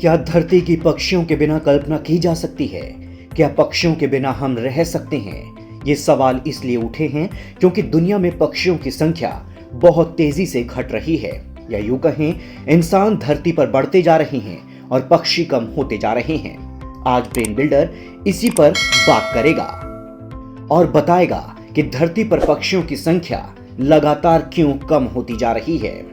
क्या धरती की पक्षियों के बिना कल्पना की जा सकती है? क्या पक्षियों के बिना हम रह सकते हैं? ये सवाल इसलिए उठे हैं क्योंकि दुनिया में पक्षियों की संख्या बहुत तेजी से घट रही है, या यूं कहें इंसान धरती पर बढ़ते जा रहे हैं और पक्षी कम होते जा रहे हैं। आज ब्रेन बिल्डर इसी पर बात करेगा और बताएगा कि धरती पर पक्षियों की संख्या लगातार क्यों कम होती जा रही है।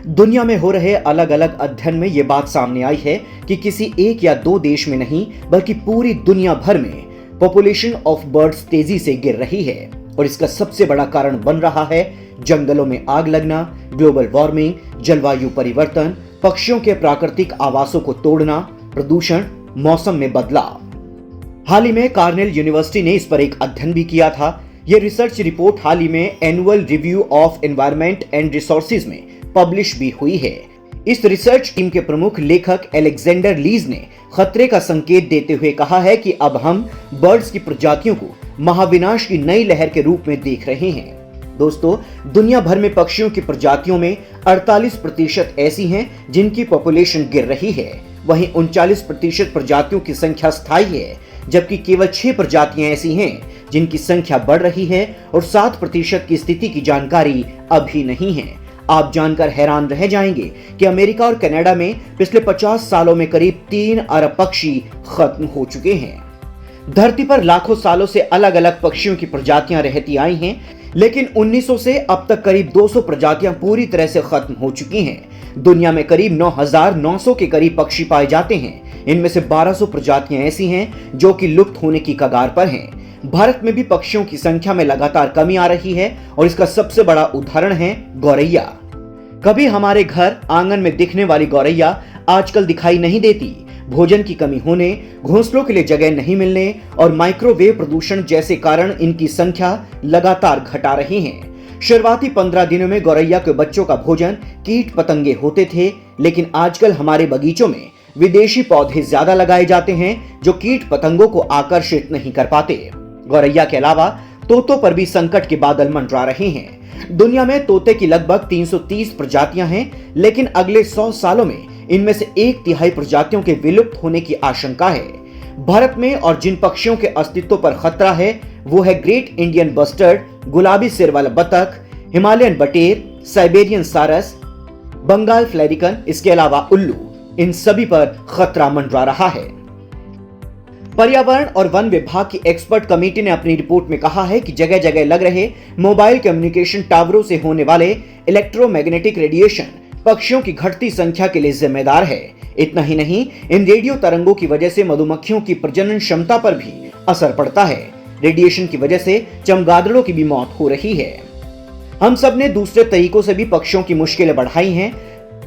दुनिया में हो रहे अलग अलग अध्ययन में यह बात सामने आई है कि किसी एक या दो देश में नहीं बल्कि पूरी दुनिया भर में पॉपुलेशन ऑफ बर्ड्स तेजी से गिर रही है और इसका सबसे बड़ा कारण बन रहा है जंगलों में आग लगना, ग्लोबल वार्मिंग, जलवायु परिवर्तन, पक्षियों के प्राकृतिक आवासों को तोड़ना, प्रदूषण, मौसम में बदलाव। हाल ही में कार्नेल यूनिवर्सिटी ने इस पर एक अध्ययन भी किया था। यह रिसर्च रिपोर्ट हाल ही में annual review of environment and resources में पब्लिश भी हुई है। इस रिसर्च टीम के प्रमुख लेखक एलेक्जेंडर लीज ने खतरे का संकेत देते हुए कहा है कि अब हम बर्ड्स की प्रजातियों को महाविनाश की नई लहर के रूप में देख रहे हैं। दोस्तों, दुनिया भर में पक्षियों की प्रजातियों में 48% ऐसी हैं जिनकी पॉपुलेशन गिर रही है, वहीं 39% प्रजातियों की संख्या स्थायी है, जबकि केवल 6 प्रजातियां ऐसी हैं जिनकी संख्या बढ़ रही है और 7% की स्थिति की जानकारी अभी नहीं है। आप जानकर हैरान रह जाएंगे कि अमेरिका और कनाडा में पिछले 50 सालों में करीब 3 अरब पक्षी खत्म हो चुके हैं। धरती पर लाखों सालों से अलग अलग पक्षियों की प्रजातियां रहती आई हैं, लेकिन 1900 से अब तक करीब 200 प्रजातियां पूरी तरह से खत्म हो चुकी हैं। दुनिया में करीब 9,900 के करीब पक्षी पाए जाते हैं। इनमें से 1200 प्रजातियां ऐसी हैं जो कि लुप्त होने की कगार पर हैं। भारत में भी पक्षियों की संख्या में लगातार कमी आ रही है और इसका सबसे बड़ा उदाहरण है गौरैया। कभी हमारे घर आंगन में दिखने वाली गौरैया आजकल दिखाई नहीं देती। भोजन की कमी होने, घोंसलों के लिए जगह नहीं मिलने और माइक्रोवेव प्रदूषण जैसे कारण इनकी संख्या लगातार घटा रही हैं। शुरुआती 15 दिनों में गौरैया के बच्चों का भोजन कीट पतंगे होते थे, लेकिन आजकल हमारे बगीचों में विदेशी पौधे ज्यादा लगाए जाते हैं जो कीट पतंगों को आकर्षित नहीं कर पाते। गौरैया के अलावा तोतों पर भी संकट के बादल मंडरा रहे हैं। दुनिया में तोते की लगभग 330 प्रजातियां हैं, लेकिन अगले 100 सालों में इनमें से 1/3 प्रजातियों के विलुप्त होने की आशंका है। भारत में और जिन पक्षियों के अस्तित्व पर खतरा है वो है ग्रेट इंडियन बस्टर्ड, गुलाबी सिर वाला बतख, हिमालयन बटेर, साइबेरियन सारस, बंगाल फ्लैरिकन, इसके अलावा उल्लू। इन सभी पर खतरा मंडरा रहा है। पर्यावरण और वन विभाग की एक्सपर्ट कमेटी ने अपनी रिपोर्ट में कहा है कि जगह जगह लग रहे मोबाइल कम्युनिकेशन टावरों से होने वाले इलेक्ट्रोमैग्नेटिक रेडिएशन पक्षियों की घटती संख्या के लिए जिम्मेदार है। इतना ही नहीं, इन रेडियो तरंगों की वजह से मधुमक्खियों की प्रजनन क्षमता पर भी असर पड़ता है। रेडिएशन की वजह से चमगादड़ों की भी मौत हो रही है। हम सब ने दूसरे तरीकों से भी पक्षियों की मुश्किलें बढ़ाई हैं।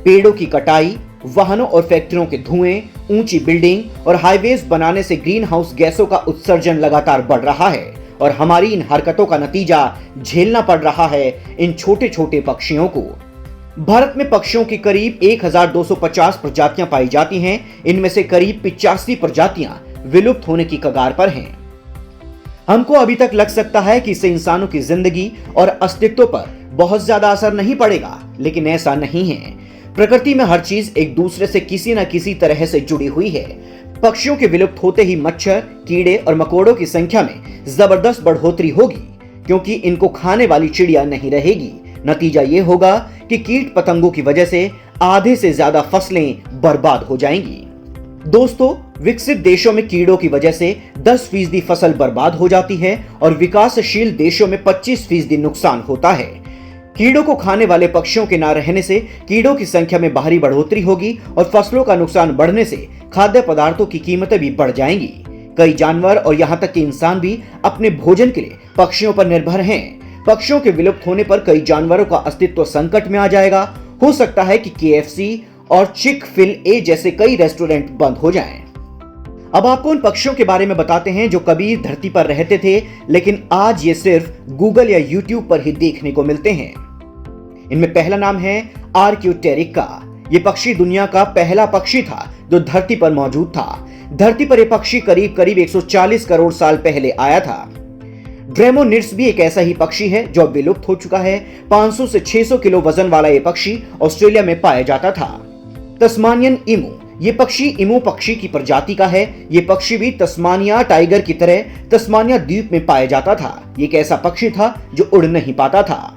पेड़ों की कटाई, वाहनों और फैक्ट्रियों के धुएं, ऊंची बिल्डिंग और हाईवेज बनाने से ग्रीन हाउस गैसों का उत्सर्जन लगातार बढ़ रहा है और हमारी इन हरकतों का नतीजा झेलना पड़ रहा है इन छोटे छोटे पक्षियों को। भारत में पक्षियों की करीब 1250 प्रजातियां पाई जाती हैं। इनमें से करीब 85 प्रजातियां विलुप्त होने की कगार पर हैं। हमको अभी तक लग सकता है कि इससे इंसानों की जिंदगी और अस्तित्व पर बहुत ज्यादा असर नहीं पड़ेगा, लेकिन ऐसा नहीं है। प्रकृति में हर चीज एक दूसरे से किसी न किसी तरह से जुड़ी हुई है। पक्षियों के विलुप्त होते ही मच्छर, कीड़े और मकोड़ों की संख्या में जबरदस्त बढ़ोतरी होगी, क्योंकि इनको खाने वाली चिड़िया नहीं रहेगी। नतीजा ये होगा कि कीट पतंगों की वजह से आधे से ज्यादा फसलें बर्बाद हो जाएंगी। दोस्तों, विकसित देशों में कीड़ों की वजह से 10% फसल बर्बाद हो जाती है और विकासशील देशों में 25% नुकसान होता है। कीड़ों को खाने वाले पक्षियों के ना रहने से कीड़ों की संख्या में भारी बढ़ोतरी होगी और फसलों का नुकसान बढ़ने से खाद्य पदार्थों की कीमतें भी बढ़ जाएंगी। कई जानवर और यहाँ तक कि इंसान भी अपने भोजन के लिए पक्षियों पर निर्भर हैं। पक्षियों के विलुप्त होने पर कई जानवरों का अस्तित्व संकट में आ जाएगा। हो सकता है कि KFC और चिक-फिल-ए जैसे कई रेस्टोरेंट बंद हो जाएं। अब आपको उन पक्षियों के बारे में बताते हैं जो कभी धरती पर रहते थे, लेकिन आज ये सिर्फ गूगल या YouTube पर ही देखने को मिलते हैं। इनमें पहला नाम है आर्क्योटेरिका। ये पक्षी दुनिया का पहला पक्षी था जो धरती पर मौजूद था। धरती पर यह पक्षी करीब करीब 140 करोड़ साल पहले आया था। ड्रेमोनिड्स भी एक ऐसा ही पक्षी है जो अब विलुप्त हो चुका है। 500 से 600 किलो वजन वाला यह पक्षी ऑस्ट्रेलिया में पाया जाता था। तस्मानियन ईमू ये पक्षी इमू पक्षी की प्रजाति का है। ये पक्षी भी तस्मानिया टाइगर की तरह तस्मानिया द्वीप में पाया जाता था। ये एक ऐसा पक्षी था जो उड़ नहीं पाता था।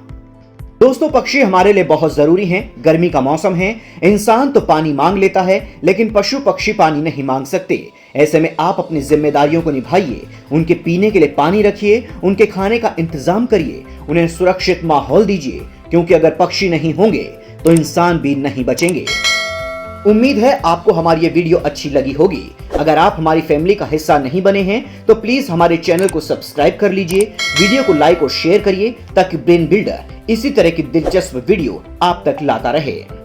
दोस्तों, पक्षी हमारे लिए बहुत जरूरी हैं। गर्मी का मौसम है, इंसान तो पानी मांग लेता है, लेकिन पशु पक्षी पानी नहीं मांग सकते। ऐसे में आप अपनी जिम्मेदारियों को निभाइए। उनके पीने के लिए पानी रखिए, उनके खाने का इंतजाम करिए, उन्हें सुरक्षित माहौल दीजिए, क्योंकि अगर पक्षी नहीं होंगे तो इंसान भी नहीं बचेंगे। उम्मीद है आपको हमारी ये वीडियो अच्छी लगी होगी। अगर आप हमारी फैमिली का हिस्सा नहीं बने हैं तो प्लीज हमारे चैनल को सब्सक्राइब कर लीजिए, वीडियो को लाइक और शेयर करिए ताकि ब्रेन बिल्डर इसी तरह की दिलचस्प वीडियो आप तक लाता रहे।